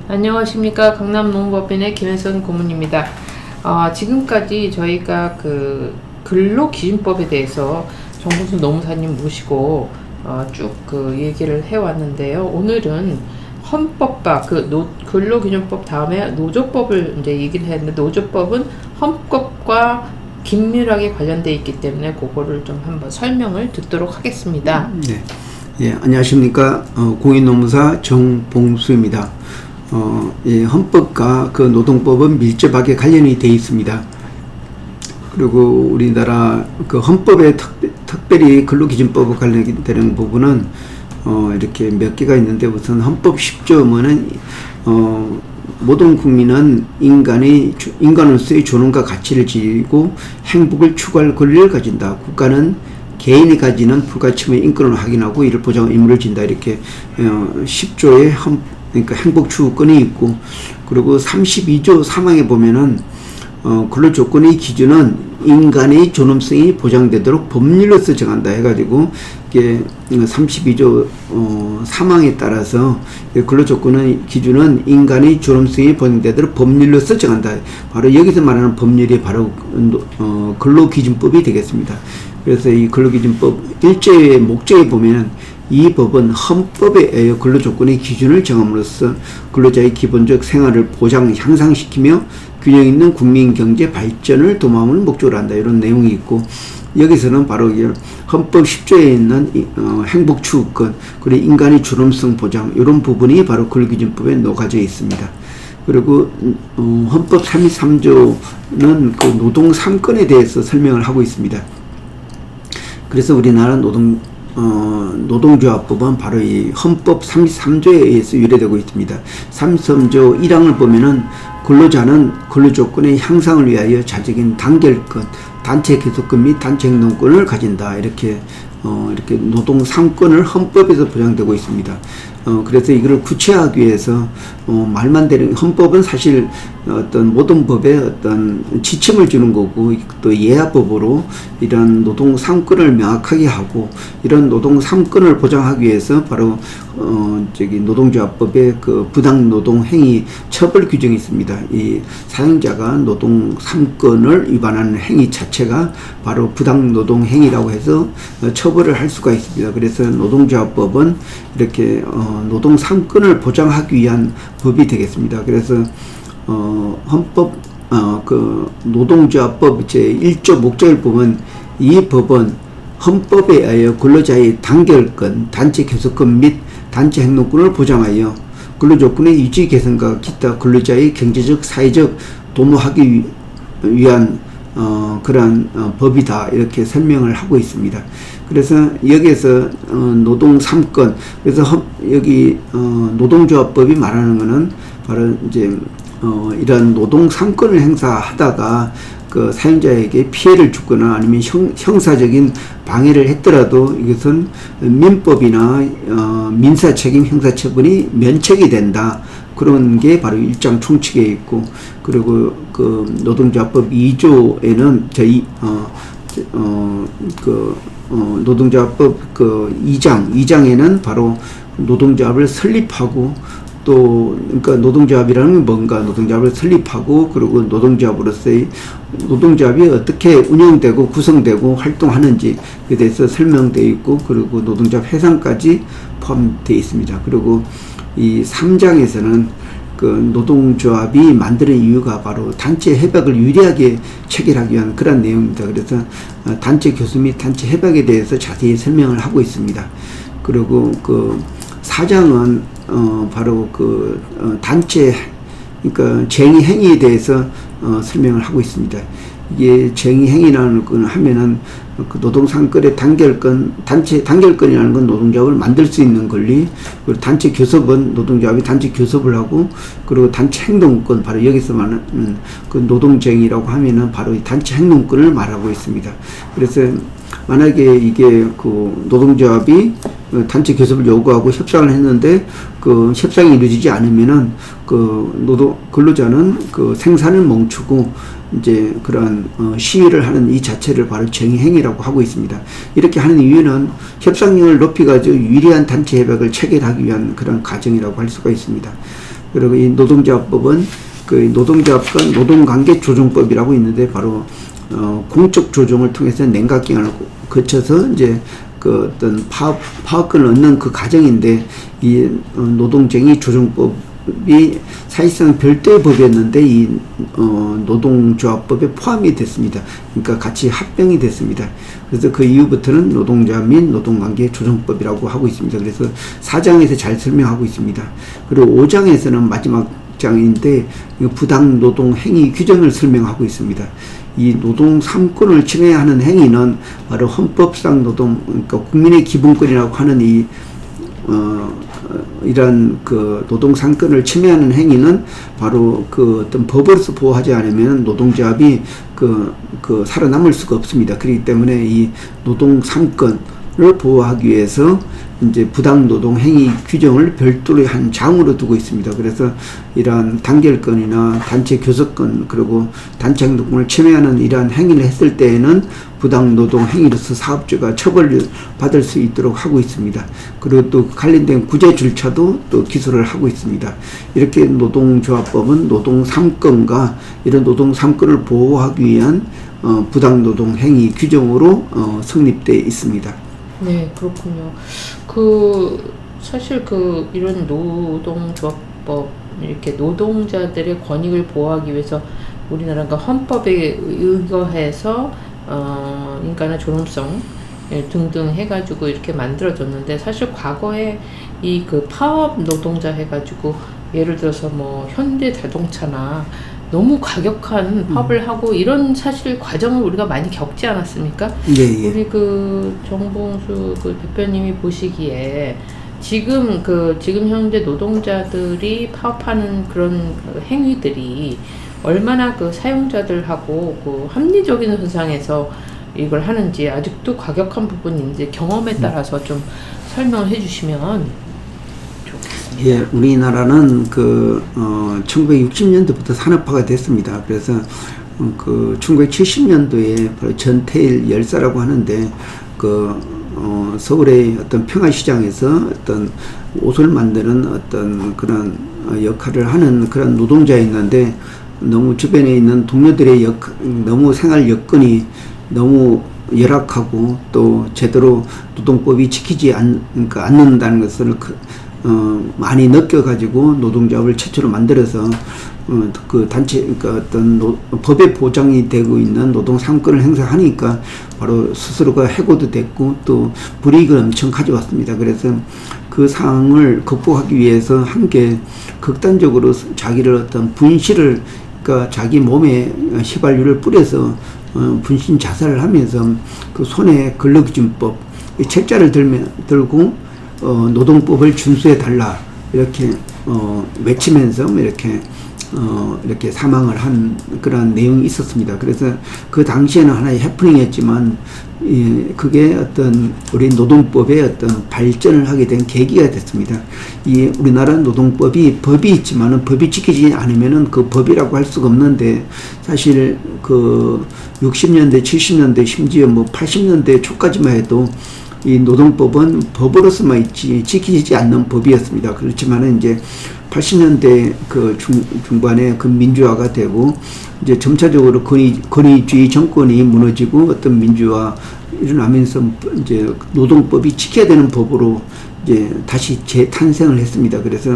안녕하십니까. 강남농법인의 김혜선 고문입니다. 지금까지 저희가 근로기준법에 대해서 정봉순 노무사님 모시고 쭉 얘기를 해왔는데요. 오늘은 헌법과 근로기준법 다음에 노조법을 이제 얘기를 했는데, 노조법은 헌법과 긴밀하게 관련되어 있기 때문에 그거를 좀 한번 설명을 듣도록 하겠습니다. 네. 예, 안녕하십니까. 공인노무사 정봉수입니다. 헌법과 노동법은 밀접하게 관련이 되어 있습니다. 그리고 우리나라 헌법에 특별히 근로기준법과 관련되는 부분은 이렇게 몇 개가 있는데, 우선 헌법 10조문은 모든 국민은 인간으로서의 존엄과 가치를 지니고 행복을 추구할 권리를 가진다. 국가는 개인이 가지는 불가침의 인권을 확인하고 이를 보장할 의무를 진다. 이렇게 10조의 그러니까 행복 추구권이 있고, 그리고 32조 3항에 보면은 근로 조건의 기준은 인간의 존엄성이 보장되도록 법률로서 정한다 해가지고, 이게 32조 3항에 따라서 근로 조건의 기준은 인간의 존엄성이 보장되도록 법률로서 정한다. 바로 여기서 말하는 법률이 바로 근로기준법이 되겠습니다. 그래서 이 근로기준법 1조의 목적에 보면, 이 법은 헌법에 의해 근로조건의 기준을 정함으로써 근로자의 기본적 생활을 보장, 향상시키며 균형 있는 국민 경제 발전을 도모함을 목적으로 한다. 이런 내용이 있고, 여기서는 바로 헌법 10조에 있는 행복 추구권, 그리고 인간의 존엄성 보장, 이런 부분이 바로 근로기준법에 녹아져 있습니다. 그리고 헌법 33조는 노동 3권에 대해서 설명을 하고 있습니다. 그래서 우리나라 노동조합법은 바로 이 헌법 33조에 의해서 유래되고 있습니다. 33조 1항을 보면은 근로자는 근로조건의 향상을 위하여 자적인 단결권, 단체 계속권 및 단체 행동권을 가진다. 이렇게 노동 3권을 헌법에서 보장되고 있습니다. 그래서 이거를 구체화하기 위해서 말만 되는, 헌법은 사실 어떤 모든 법에 어떤 지침을 주는 거고, 또 예하법으로 이런 노동 3권을 명확하게 하고, 이런 노동 3권을 보장하기 위해서 바로 노동조합법에 부당 노동 행위 처벌 규정이 있습니다. 이 사용자가 노동 3권을 위반하는 행위 자체가 바로 부당 노동 행위라고 해서 처벌을 할 수가 있습니다. 그래서 노동조합법은 이렇게 노동 3권을 보장하기 위한 법이 되겠습니다. 그래서 헌법 노동조합법 제1조 목적을 보면, 이 법은 헌법에 의하여 근로자의 단결권, 단체 교섭권 및 단체 행동권을 보장하여 근로조건의 유지 개선과 기타 근로자의 경제적, 사회적 도모하기 위한 그러한 법이다. 이렇게 설명을 하고 있습니다. 그래서 여기에서 노동 3권, 그래서 여기 노동조합법이 말하는 것은 바로 이제 이런 노동 3권을 행사하다가 사용자에게 피해를 주거나 아니면 형사적인 방해를 했더라도 이것은 민법이나 민사책임 형사처분이 면책이 된다. 그런 게 바로 1장 총칙에 있고, 그리고 노동조합법 2조에는 노동조합법 2장에는 바로 노동조합을 설립하고, 또 그러니까 노동조합이라는 건 뭔가, 노동조합을 설립하고, 그리고 노동조합으로서의 노동조합이 어떻게 운영되고 구성되고 활동하는지에 대해서 설명되어 있고, 그리고 노동조합 해산까지 포함되어 있습니다. 그리고 이 3장에서는 노동조합이 만드는 이유가 바로 단체 협약을 유리하게 체결하기 위한 그런 내용입니다. 그래서 단체 교섭 및 단체 협약에 대해서 자세히 설명을 하고 있습니다. 그리고 4장은 바로 단체, 그러니까 쟁의 행위에 대해서 설명을 하고 있습니다. 이게 쟁의 행위라는 건 하면은 노동 3권의 단결권이라는 건 노동조합을 만들 수 있는 권리, 그리고 단체 교섭은 노동조합이 단체 교섭을 하고, 그리고 단체 행동권, 바로 여기서 말하는 노동쟁의라고 하면은 바로 이 단체 행동권을 말하고 있습니다. 그래서 만약에 이게 노동조합이 단체 교섭을 요구하고 협상을 했는데 협상이 이루어지지 않으면은 근로자는 생산을 멈추고 이제 그런 시위를 하는 이 자체를 바로 정의행위라고 하고 있습니다. 이렇게 하는 이유는 협상력을 높여가지고 유리한 단체 협약을 체결하기 위한 그런 과정이라고 할 수가 있습니다. 그리고 이 노동조합법은 그 노동조합과 노동관계조정법이라고 있는데 바로 공적 조정을 통해서 냉각기간을 거쳐서 이제 그 어떤 파업권을 얻는 그 과정인데 이 노동쟁의 조정법이 사실상 별도의 법이었는데 이 노동조합법에 포함이 됐습니다. 그러니까 같이 합병이 됐습니다. 그래서 그 이후부터는 노동조합 및 노동관계 조정법이라고 하고 있습니다. 그래서 4장에서 잘 설명하고 있습니다. 그리고 5장에서는 마지막 장인데 부당 노동 행위 규정을 설명하고 있습니다. 이 노동 3권을 침해하는 행위는 바로 헌법상 노동, 그러니까 국민의 기본권이라고 하는 이러한 그 노동 3권을 침해하는 행위는 바로 그 어떤 법으로서 보호하지 않으면 노동조합이 살아남을 수가 없습니다. 그렇기 때문에 이 노동 3권을 보호하기 위해서 이제 부당 노동 행위 규정을 별도로 한 장으로 두고 있습니다. 그래서 이러한 단결권이나 단체 교섭권 그리고 단체 행동권을 침해하는 이러한 행위를 했을 때에는 부당 노동 행위로서 사업주가 처벌을 받을 수 있도록 하고 있습니다. 그리고 또 관련된 구제 절차도 또 기술을 하고 있습니다. 이렇게 노동조합법은 노동 3권과 이런 노동 3권을 보호하기 위한 부당 노동 행위 규정으로 성립되어 있습니다. 네, 그렇군요. 사실 이런 노동조합법, 이렇게 노동자들의 권익을 보호하기 위해서 우리나라가 헌법에 의거해서, 인간의 존엄성 등등 해가지고 이렇게 만들어졌는데, 사실 과거에 파업 노동자 해가지고, 예를 들어서 현대 자동차나 너무 과격한 파업을 하고 이런 사실 과정을 우리가 많이 겪지 않았습니까? 예. 우리 정봉수 대표님이 보시기에 지금 현재 노동자들이 파업하는 그런 행위들이 얼마나 사용자들하고 합리적인 선상에서 이걸 하는지, 아직도 과격한 부분인지 경험에 따라서 좀 설명을 해주시면. 예, 우리나라는 1960년도부터 산업화가 됐습니다. 그래서 1970년도에 바로 전태일 열사라고 하는데 서울의 어떤 평화시장에서 어떤 옷을 만드는 어떤 그런 역할을 하는 그런 노동자였는데, 너무 주변에 있는 동료들의 너무 생활 여건이 너무 열악하고 또 제대로 노동법이 지키지 않는다는 것을 많이 느껴가지고 노동조합을 최초로 만들어서 단체, 어떤 법에 보장이 되고 있는 노동 3권을 행사하니까 바로 스스로가 해고도 됐고 또 불이익을 엄청 가져왔습니다. 그래서 그 상황을 극복하기 위해서 함께 극단적으로 자기를 어떤 분실을, 자기 몸에 휘발유를 뿌려서 분신 자살을 하면서 손에 근로기준법 책자를 들고 노동법을 준수해 달라 이렇게 외치면서 이렇게 사망을 한 그런 내용이 있었습니다. 그래서 그 당시에는 하나의 해프닝이었지만 그게 어떤 우리 노동법의 어떤 발전을 하게 된 계기가 됐습니다. 우리나라 노동법이 법이 있지만은 법이 지키지 않으면은 그 법이라고 할 수가 없는데, 사실 60년대, 70년대, 심지어 80년대 초까지만 해도 이 노동법은 법으로서만 있지 지키지 않는 법이었습니다. 그렇지만은 이제 80년대 중반에 민주화가 되고 이제 점차적으로 권위주의 정권이 무너지고 어떤 민주화 일어나면서 이제 노동법이 지켜야 되는 법으로 이제 다시 재탄생을 했습니다. 그래서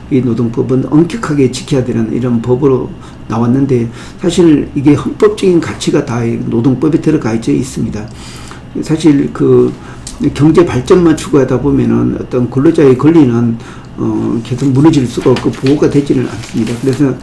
이 노동법은 엄격하게 지켜야 되는 이런 법으로 나왔는데, 사실 이게 헌법적인 가치가 다 노동법에 들어가 있습니다. 사실 경제 발전만 추구하다 보면은 어떤 근로자의 권리는 계속 무너질 수가 없고 보호가 되지는 않습니다. 그래서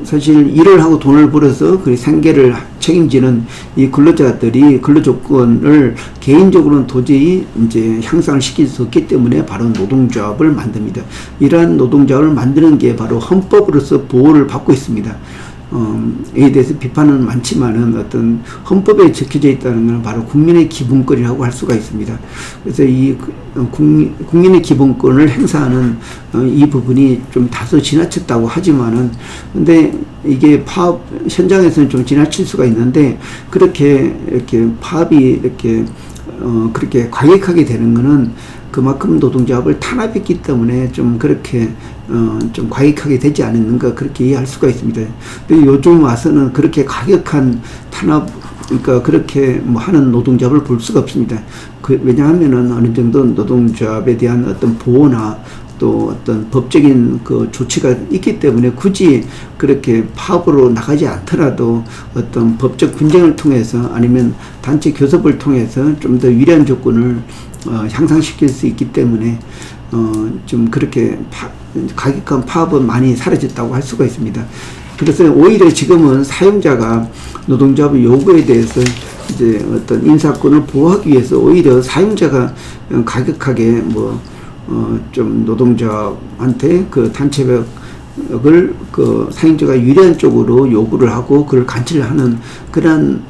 사실 일을 하고 돈을 벌어서 그 생계를 책임지는 이 근로자들이 근로조건을 개인적으로는 도저히 이제 향상을 시킬 수 없기 때문에 바로 노동조합을 만듭니다. 이러한 노동조합을 만드는 게 바로 헌법으로서 보호를 받고 있습니다. 에 대해서 비판은 많지만은 어떤 헌법에 적혀져 있다는 건 바로 국민의 기본권이라고 할 수가 있습니다. 그래서 국민의 기본권을 행사하는 이 부분이 좀 다소 지나쳤다고 하지만은, 근데 이게 파업 현장에서는 좀 지나칠 수가 있는데, 그렇게 파업이 그렇게 과격하게 되는 거는 그만큼 노동조합을 탄압했기 때문에 좀 그렇게 좀 과격하게 되지 않았는가 그렇게 이해할 수가 있습니다. 근데 요즘 와서는 그렇게 과격한 탄압 그러니까 그렇게 뭐 하는 노동조합을 볼 수가 없습니다. 왜냐하면은 어느 정도 노동조합에 대한 어떤 보호나 또 어떤 법적인 그 조치가 있기 때문에 굳이 그렇게 파업으로 나가지 않더라도 어떤 법적 분쟁을 통해서 아니면 단체 교섭을 통해서 좀 더 유리한 조건을 향상시킬 수 있기 때문에 좀 그렇게 가격한 파업은 많이 사라졌다고 할 수가 있습니다. 그래서 오히려 지금은 사용자가 노동조합의 요구에 대해서 이제 어떤 인사권을 보호하기 위해서 오히려 사용자가 가격하게 좀 노동조합한테 그 단체벽을 그 사용자가 유리한 쪽으로 요구를 하고 그걸 간치를 하는 그런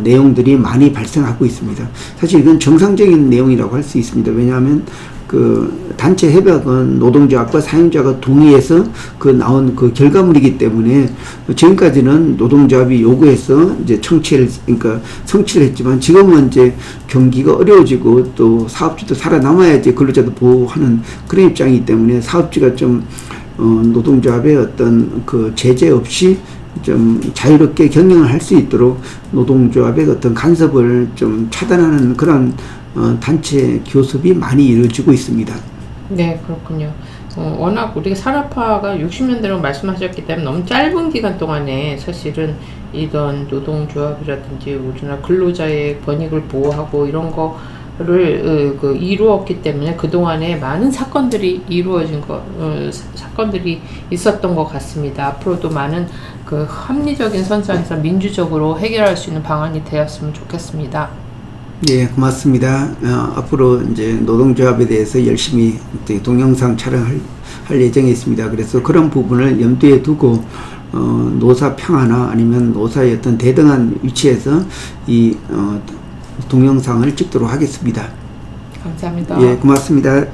내용들이 많이 발생하고 있습니다. 사실 이건 정상적인 내용이라고 할 수 있습니다. 왜냐하면 그 단체 협약은 노동조합과 사용자가 동의해서 그 나온 그 결과물이기 때문에 지금까지는 노동조합이 요구해서 이제 그러니까 성취를 했지만 지금은 이제 경기가 어려워지고 또 사업주도 살아남아야지 근로자도 보호하는 그런 입장이기 때문에 사업주가 좀 노동조합의 어떤 그 제재 없이 좀 자유롭게 경영을 할 수 있도록 노동조합의 어떤 간섭을 좀 차단하는 그런 단체 교섭이 많이 이루어지고 있습니다. 네, 그렇군요. 워낙 우리가 산업화가 60년대로 말씀하셨기 때문에 너무 짧은 기간 동안에 사실은 이런 노동조합이라든지 우리나라 근로자의 권익을 보호하고 이런 거를 이루었기 때문에 그동안에 많은 사건들이 사건들이 있었던 것 같습니다. 앞으로도 많은 그 합리적인 선상에서 민주적으로 해결할 수 있는 방안이 되었으면 좋겠습니다. 예, 고맙습니다. 앞으로 이제 노동조합에 대해서 열심히 동영상 촬영할 예정에 있습니다. 그래서 그런 부분을 염두에 두고 노사 평화나 아니면 노사의 어떤 대등한 위치에서 이 동영상을 찍도록 하겠습니다. 감사합니다. 예, 고맙습니다.